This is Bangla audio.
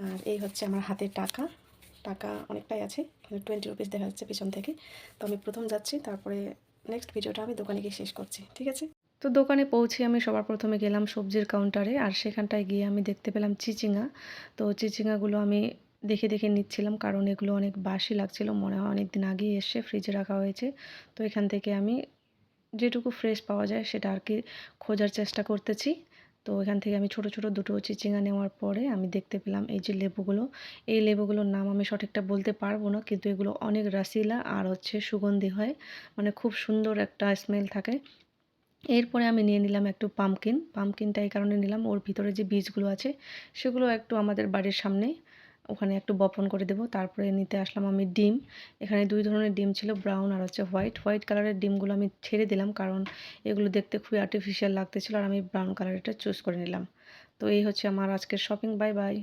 আর এই হচ্ছে আমার হাতের টাকা। টাকা অনেকটাই আছে, 20 রুপিস দেখা যাচ্ছে পিছন থেকে। তো আমি প্রথম যাচ্ছি, তারপরে নেক্সট ভিডিওটা আমি দোকানে গিয়ে শেষ করছি, ঠিক আছে? তো দোকানে পৌঁছে আমি সবার প্রথমে গেলাম সবজির কাউন্টারে, আর সেখানটায় গিয়ে আমি দেখতে পেলাম চিচিঙ্গা। তো চিচিঙ্গাগুলো আমি দেখে দেখে নিচ্ছিলাম, কারণ এগুলো অনেক বাসি লাগছিল, মনে হয় অনেক দিন আগেই এসে ফ্রিজে রাখা হয়েছে। তো এখান থেকে আমি যেটুকু ফ্রেশ পাওয়া যায় সেটা আর কি খোঁজার চেষ্টা করতেছি। তো এখান থেকে আমি ছোট ছোট দুটো চিচিঙ্গা নেওয়ার পরে আমি দেখতে পেলাম এই যে লেবুগুলো। এই লেবুগুলোর নাম আমি সঠিকটা বলতে পারবো না, কিন্তু এগুলো অনেক রাসিলা আর হচ্ছে সুগন্ধি হয়, মানে খুব সুন্দর একটা স্মেল থাকে। এরপরে আমি নিয়ে নিলাম একটু পামকিন। পামকিনটা এই কারণে নিলাম, ওর ভিতরে যে বীজগুলো আছে সেগুলো একটু আমাদের বাড়ির সামনে ওখানে একটু বপন করে দেবো। তারপরে নিতে আসলাম আমি ডিম। এখানে 2 ধরনের ডিম ছিল, ব্রাউন আর হচ্ছে হোয়াইট। হোয়াইট কালারের ডিমগুলো আমি ছেড়ে দিলাম, কারণ এগুলো দেখতে খুবই আর্টিফিশিয়াল লাগতেছিল, আর আমি ব্রাউন কালারেরটা চুজ করে নিলাম। তো এই হচ্ছে আমার আজকের শপিং। Bye bye.